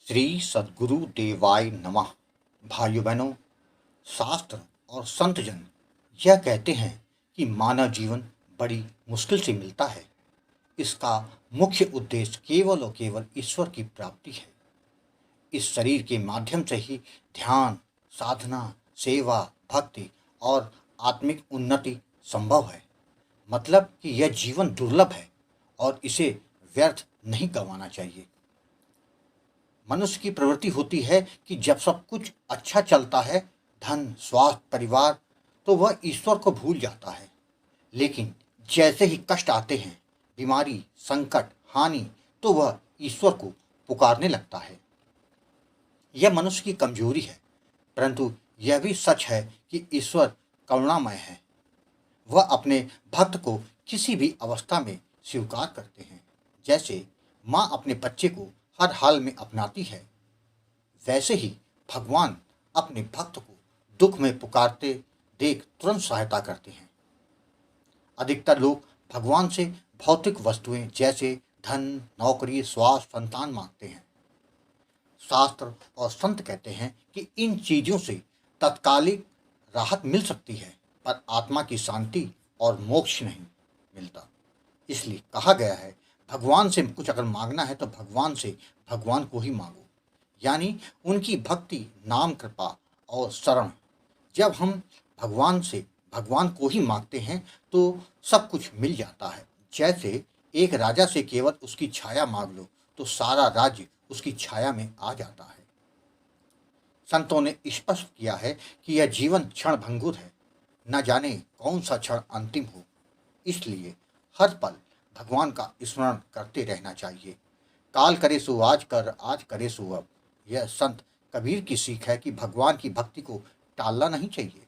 श्री सद्गुरु देवाय नमः। भाइयों बहनों, शास्त्र और संतजन यह कहते हैं कि मानव जीवन बड़ी मुश्किल से मिलता है। इसका मुख्य उद्देश्य केवल और केवल ईश्वर की प्राप्ति है। इस शरीर के माध्यम से ही ध्यान, साधना, सेवा, भक्ति और आत्मिक उन्नति संभव है। मतलब कि यह जीवन दुर्लभ है और इसे व्यर्थ नहीं गंवाना चाहिए। मनुष्य की प्रवृत्ति होती है कि जब सब कुछ अच्छा चलता है, धन, स्वास्थ्य, परिवार, तो वह ईश्वर को भूल जाता है। लेकिन जैसे ही कष्ट आते हैं, बीमारी, संकट, हानि, तो वह ईश्वर को पुकारने लगता है। यह मनुष्य की कमजोरी है, परंतु यह भी सच है कि ईश्वर करुणामय है। वह अपने भक्त को किसी भी अवस्था में स्वीकार करते हैं। जैसे माँ अपने बच्चे को हर हाल में अपनाती है, वैसे ही भगवान अपने भक्त को दुख में पुकारते देख तुरंत सहायता करते हैं। अधिकतर लोग भगवान से भौतिक वस्तुएं जैसे धन, नौकरी, स्वास्थ्य, संतान मांगते हैं। शास्त्र और संत कहते हैं कि इन चीजों से तत्कालिक राहत मिल सकती है, पर आत्मा की शांति और मोक्ष नहीं मिलता। इसलिए कहा गया है, भगवान से कुछ अगर मांगना है तो भगवान से भगवान को ही मांगो, यानी उनकी भक्ति, नाम, कृपा और शरण। जब हम भगवान से भगवान को ही मांगते हैं तो सब कुछ मिल जाता है। जैसे एक राजा से केवल उसकी छाया मांग लो तो सारा राज्य उसकी छाया में आ जाता है। संतों ने स्पष्ट किया है कि यह जीवन क्षण भंगुर है, न जाने कौन सा क्षण अंतिम हो। इसलिए हर पल भगवान का स्मरण करते रहना चाहिए। काल करे सो आज कर, आज करे सो अब। यह संत कबीर की सीख है कि भगवान की भक्ति को टालना नहीं चाहिए।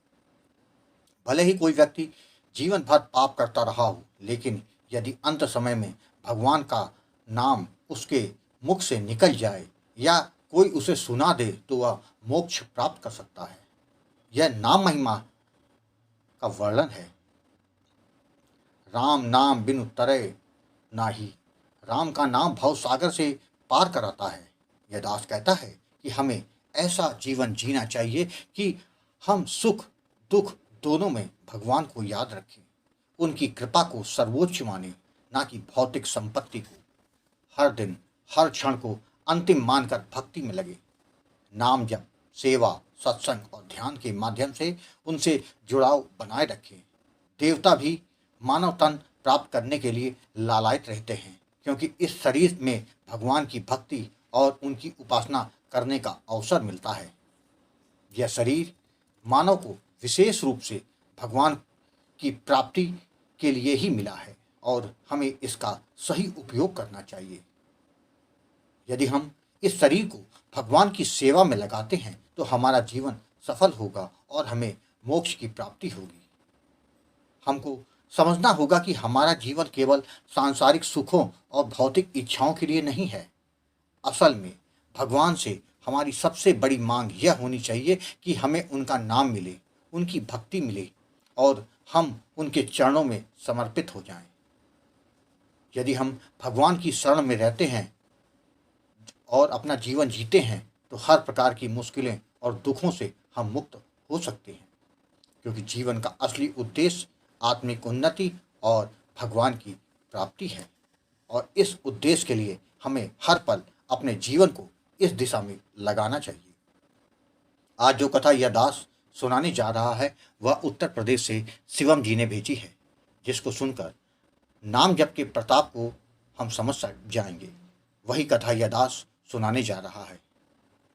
भले ही कोई व्यक्ति जीवन भर पाप करता रहा हो, लेकिन यदि अंत समय में भगवान का नाम उसके मुख से निकल जाए या कोई उसे सुना दे तो वह मोक्ष प्राप्त कर सकता है। यह नाम महिमा का वर्णन है। राम नाम बिनु तरे नाही। राम का नाम भव सागर से पार कराता है। यह दास कहता है कि हमें ऐसा जीवन जीना चाहिए कि हम सुख दुख दोनों में भगवान को याद रखें, उनकी कृपा को सर्वोच्च माने, ना कि भौतिक संपत्ति को। हर दिन हर क्षण को अंतिम मानकर भक्ति में लगे। नाम जप, सेवा, सत्संग और ध्यान के माध्यम से उनसे जुड़ाव बनाए रखें। देवता भी मानव तन प्राप्त करने के लिए लालायित रहते हैं, क्योंकि इस शरीर में भगवान की भक्ति और उनकी उपासना करने का अवसर मिलता है। यह शरीर मानव को विशेष रूप से भगवान की प्राप्ति के लिए ही मिला है और हमें इसका सही उपयोग करना चाहिए। यदि हम इस शरीर को भगवान की सेवा में लगाते हैं तो हमारा जीवन सफल होगा और हमें मोक्ष की प्राप्ति होगी। हमको समझना होगा कि हमारा जीवन केवल सांसारिक सुखों और भौतिक इच्छाओं के लिए नहीं है। असल में भगवान से हमारी सबसे बड़ी मांग यह होनी चाहिए कि हमें उनका नाम मिले, उनकी भक्ति मिले और हम उनके चरणों में समर्पित हो जाएं। यदि हम भगवान की शरण में रहते हैं और अपना जीवन जीते हैं तो हर प्रकार की मुश्किलें और दुखों से हम मुक्त हो सकते हैं, क्योंकि जीवन का असली उद्देश्य आत्मिक उन्नति और भगवान की प्राप्ति है। और इस उद्देश्य के लिए हमें हर पल अपने जीवन को इस दिशा में लगाना चाहिए। आज जो कथा यह दास सुनाने जा रहा है वह उत्तर प्रदेश से शिवम जी ने भेजी है, जिसको सुनकर नाम जप के प्रताप को हम समझ जाएंगे। वही कथा यह दास सुनाने जा रहा है।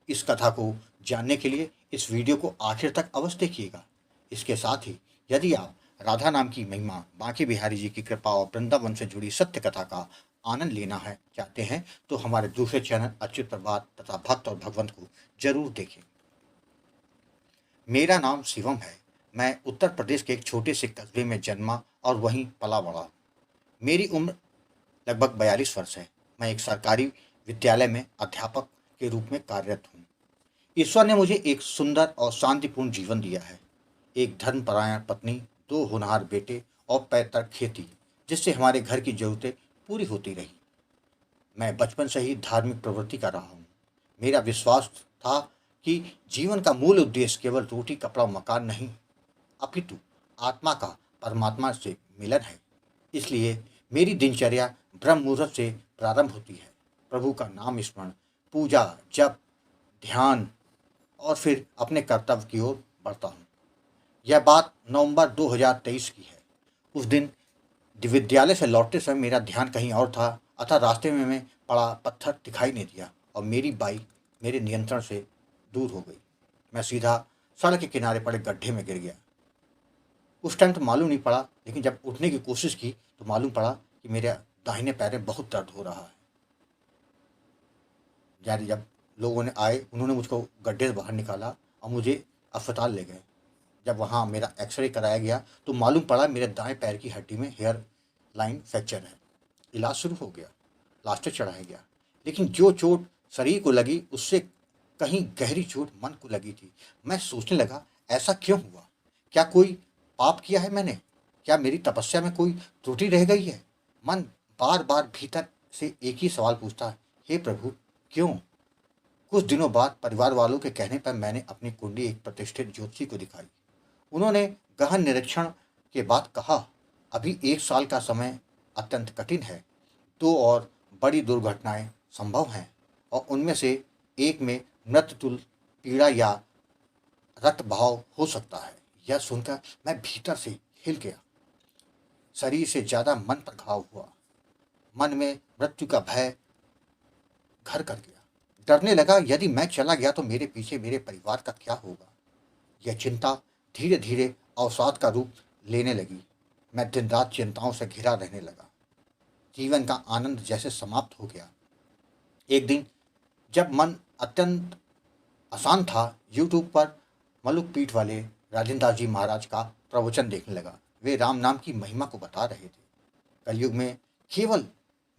इस कथा को जानने के लिए इस वीडियो को आखिर तक अवश्य देखिएगा। इसके साथ ही यदि आप राधा नाम की महिमा, बांके बिहारी जी की कृपा और वृंदावन से जुड़ी सत्य कथा का आनंद लेना है चाहते हैं तो हमारे दूसरे चैनल अच्युत प्रभात तथा भक्त और भगवंत को जरूर देखें। मेरा नाम शिवम है। मैं उत्तर प्रदेश के एक छोटे से कस्बे में जन्मा और वहीं पला बड़ा। मेरी उम्र लगभग 42 वर्ष है। मैं एक सरकारी विद्यालय में अध्यापक के रूप में कार्यरत हूँ। ईश्वर ने मुझे एक सुंदर और शांतिपूर्ण जीवन दिया है। एक धर्मपरायण पत्नी, 2 होनहार बेटे और पैतृक खेती, जिससे हमारे घर की जरूरतें पूरी होती रही। मैं बचपन से ही धार्मिक प्रवृत्ति कर रहा हूँ। मेरा विश्वास था कि जीवन का मूल उद्देश्य केवल रोटी कपड़ा और मकान नहीं, अपितु आत्मा का परमात्मा से मिलन है। इसलिए मेरी दिनचर्या ब्रह्म मुहूर्त से प्रारंभ होती है। प्रभु का नाम स्मरण, पूजा, जप, ध्यान और फिर अपने कर्तव्य की ओर बढ़ता हूँ। यह बात नवंबर 2023 की है। उस दिन विद्यालय से लौटते समय मेरा ध्यान कहीं और था, अतः रास्ते में मैं पड़ा पत्थर दिखाई नहीं दिया और मेरी बाइक मेरे नियंत्रण से दूर हो गई। मैं सीधा सड़क के किनारे पड़े गड्ढे में गिर गया। उस टाइम तो मालूम नहीं पड़ा, लेकिन जब उठने की कोशिश की तो मालूम पड़ा कि मेरे दाहिने पैर में बहुत दर्द हो रहा है। यानी जब लोगों ने आए, उन्होंने मुझको गड्ढे से बाहर निकाला और मुझे अस्पताल ले गए। जब वहाँ मेरा एक्सरे कराया गया तो मालूम पड़ा मेरे दाएं पैर की हड्डी में हेयर लाइन फ्रैक्चर है। इलाज शुरू हो गया, प्लास्टर चढ़ाया गया, लेकिन जो चोट शरीर को लगी उससे कहीं गहरी चोट मन को लगी थी। मैं सोचने लगा, ऐसा क्यों हुआ? क्या कोई पाप किया है मैंने? क्या मेरी तपस्या में कोई त्रुटि रह गई है? मन बार बार भीतर से एक ही सवाल पूछता है, हे प्रभु क्यों? कुछ दिनों बाद परिवार वालों के कहने पर मैंने अपनी कुंडली एक प्रतिष्ठित ज्योतिषी को दिखाई। उन्होंने गहन निरीक्षण के बाद कहा, अभी 1 साल का समय अत्यंत कठिन है। 2 और बड़ी दुर्घटनाएं संभव हैं और उनमें से एक में मृत्युतुल्य पीड़ा या रक्त बहाव हो सकता है। यह सुनकर मैं भीतर से हिल गया। शरीर से ज्यादा मन पर घाव हुआ। मन में मृत्यु का भय घर कर गया। डरने लगा, यदि मैं चला गया तो मेरे पीछे मेरे परिवार का क्या होगा? यह चिंता धीरे धीरे अवसाद का रूप लेने लगी। मैं दिन रात चिंताओं से घिरा रहने लगा। जीवन का आनंद जैसे समाप्त हो गया। एक दिन जब मन अत्यंत आसान था, यूट्यूब पर मलुक पीठ वाले राजेंद्र दास जी महाराज का प्रवचन देखने लगा। वे राम नाम की महिमा को बता रहे थे। कलयुग में केवल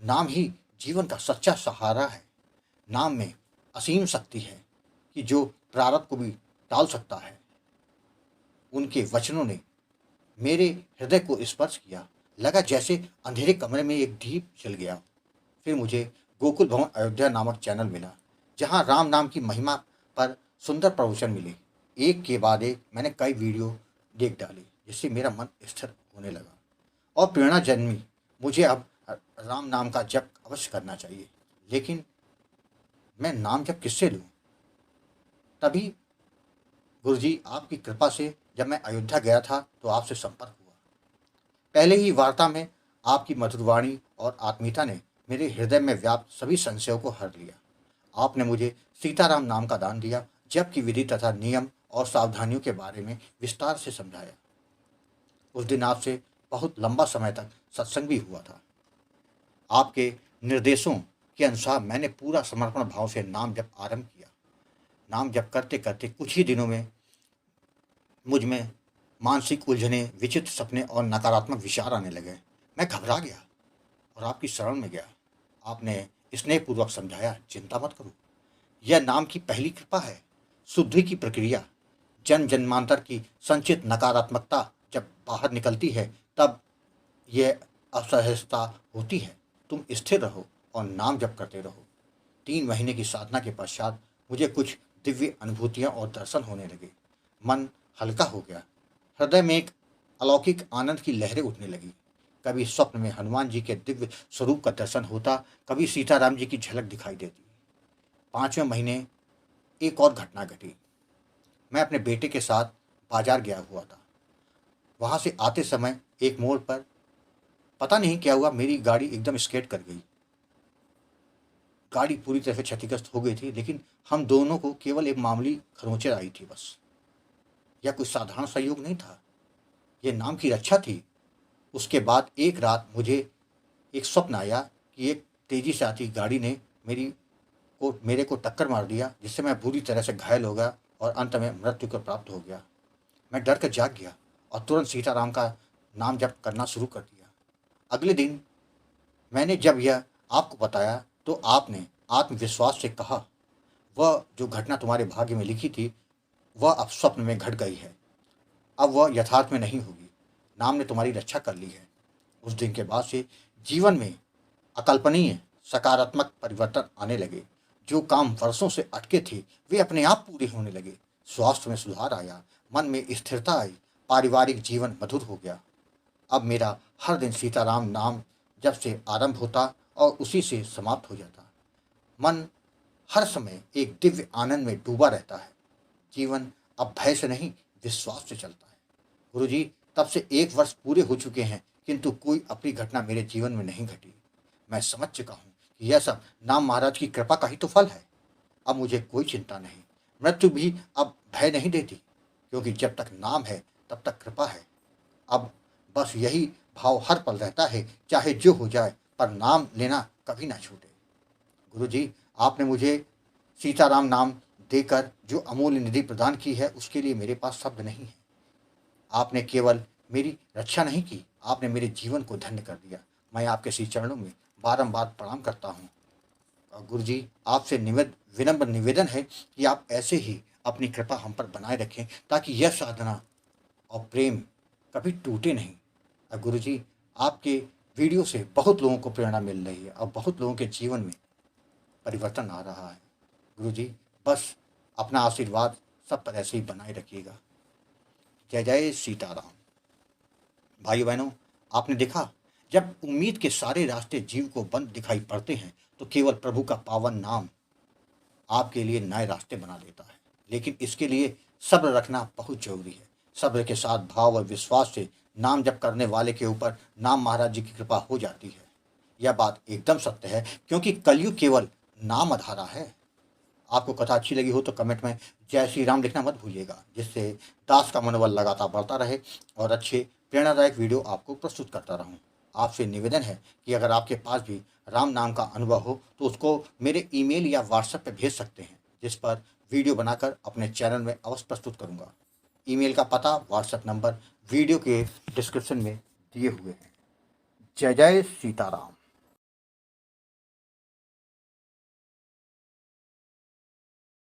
नाम ही जीवन का सच्चा सहारा है। नाम में असीम शक्ति है कि जो प्रारब्ध को भी टाल सकता है। उनके वचनों ने मेरे हृदय को स्पर्श किया। लगा जैसे अंधेरे कमरे में एक दीप जल गया। फिर मुझे गोकुल भवन अयोध्या नामक चैनल मिला, जहां राम नाम की महिमा पर सुंदर प्रवचन मिले। एक के बाद एक मैंने कई वीडियो देख डाले, जिससे मेरा मन स्थिर होने लगा और प्रेरणा जन्मी। मुझे अब राम नाम का जप अवश्य करना चाहिए, लेकिन मैं नाम जप किससे लूँ? तभी गुरुजी आपकी कृपा से जब मैं अयोध्या गया था तो आपसे संपर्क हुआ। पहले ही वार्ता में आपकी मधुर वाणी और आत्मीयता ने मेरे हृदय में व्याप्त सभी संशयों को हर लिया। आपने मुझे सीताराम नाम का दान दिया, जप की विधि तथा नियम और सावधानियों के बारे में विस्तार से समझाया। उस दिन आपसे बहुत लंबा समय तक सत्संग भी हुआ था। आपके निर्देशों के अनुसार मैंने पूरा समर्पण भाव से नाम जप आरंभ किया। नाम जप करते करते कुछ ही दिनों में मुझ में मानसिक उलझने, विचित्र सपने और नकारात्मक विचार आने लगे। मैं घबरा गया और आपकी शरण में गया। आपने स्नेहपूर्वक समझाया, चिंता मत करो, यह नाम की पहली कृपा है। शुद्धि की प्रक्रिया, जन्म जन्मांतर की संचित नकारात्मकता जब बाहर निकलती है तब यह असहजता होती है। तुम स्थिर रहो और नाम जप करते रहो। 3 महीने की साधना के पश्चात मुझे कुछ दिव्य अनुभूतियां और दर्शन होने लगे। मन हल्का हो गया। हृदय में एक अलौकिक आनंद की लहरें उठने लगी। कभी स्वप्न में हनुमान जी के दिव्य स्वरूप का दर्शन होता, कभी सीताराम जी की झलक दिखाई देती। 5वें महीने एक और घटना घटी। मैं अपने बेटे के साथ बाजार गया हुआ था। वहां से आते समय एक मोड़ पर पता नहीं क्या हुआ, मेरी गाड़ी एकदम स्केड कर गई। गाड़ी पूरी तरह से क्षतिग्रस्त हो गई थी, लेकिन हम दोनों को केवल एक मामूली खरोंचें आई थी बस। यह कोई साधारण संयोग नहीं था, यह नाम की रक्षा थी। उसके बाद एक रात मुझे एक स्वप्न आया कि एक तेजी से आती गाड़ी ने मेरे को टक्कर मार दिया, जिससे मैं बुरी तरह से घायल हो गया और अंत में मृत्यु को प्राप्त हो गया। मैं डर कर जाग गया और तुरंत सीताराम का नाम जप करना शुरू कर दिया। अगले दिन मैंने जब यह आपको बताया तो आपने आत्मविश्वास से कहा, वह जो घटना तुम्हारे भाग्य में लिखी थी वह अब स्वप्न में घट गई है, अब वह यथार्थ में नहीं होगी। नाम ने तुम्हारी रक्षा कर ली है। उस दिन के बाद से जीवन में अकल्पनीय सकारात्मक परिवर्तन आने लगे। जो काम वर्षों से अटके थे वे अपने आप पूरे होने लगे। स्वास्थ्य में सुधार आया, मन में स्थिरता आई, पारिवारिक जीवन मधुर हो गया। अब मेरा हर दिन सीताराम नाम जब से आरंभ होता और उसी से समाप्त हो जाता। मन हर समय एक दिव्य आनंद में डूबा रहता है। जीवन अब भय से नहीं, विश्वास से चलता है। गुरुजी, तब से 1 वर्ष पूरे हो चुके हैं, किंतु कोई अप्रिय घटना मेरे जीवन में नहीं घटी। मैं समझ चुका हूँ कि यह सब नाम महाराज की कृपा का ही तो फल है। अब मुझे कोई चिंता नहीं। मृत्यु भी अब भय नहीं देती, क्योंकि जब तक नाम है तब तक कृपा है। अब बस यही भाव हर पल रहता है, चाहे जो हो जाए, पर नाम लेना कभी ना छूटे। गुरुजी, आपने मुझे सीताराम नाम देकर जो अमूल्य निधि प्रदान की है, उसके लिए मेरे पास शब्द नहीं है। आपने केवल मेरी रक्षा नहीं की, आपने मेरे जीवन को धन्य कर दिया। मैं आपके श्री चरणों में बारंबार प्रणाम करता हूँ। और गुरुजी, आपसे विनम्र निवेदन है कि आप ऐसे ही अपनी कृपा हम पर बनाए रखें, ताकि यह साधना और प्रेम कभी टूटे नहीं। और गुरुजी, आपके वीडियो से बहुत लोगों को प्रेरणा मिल रही है और बहुत लोगों के जीवन में परिवर्तन आ रहा है। गुरुजी, बस अपना आशीर्वाद सब पर ऐसे ही बनाए रखिएगा। जय जय सीताराम। भाइयों बहनों, आपने देखा, जब उम्मीद के सारे रास्ते जीव को बंद दिखाई पड़ते हैं तो केवल प्रभु का पावन नाम आपके लिए नए रास्ते बना देता है। लेकिन इसके लिए सब्र रखना बहुत जरूरी है। सब्र के साथ भाव और विश्वास से नाम जप करने वाले के ऊपर नाम महाराज जी की कृपा हो जाती है। यह बात एकदम सत्य है, क्योंकि कलयुग केवल नाम अधारा है। आपको कथा अच्छी लगी हो तो कमेंट में जय श्री राम लिखना मत भूलिएगा, जिससे दास का मनोबल लगातार बढ़ता रहे और अच्छे प्रेरणादायक वीडियो आपको प्रस्तुत करता रहूं। आपसे निवेदन है कि अगर आपके पास भी राम नाम का अनुभव हो तो उसको मेरे ईमेल या व्हाट्सएप पर भेज सकते हैं, जिस पर वीडियो बनाकर अपने चैनल में अवश्य प्रस्तुत करूँगा। ईमेल का पता, व्हाट्सएप नंबर वीडियो के डिस्क्रिप्शन में दिए हुए हैं। जय जय सीताराम।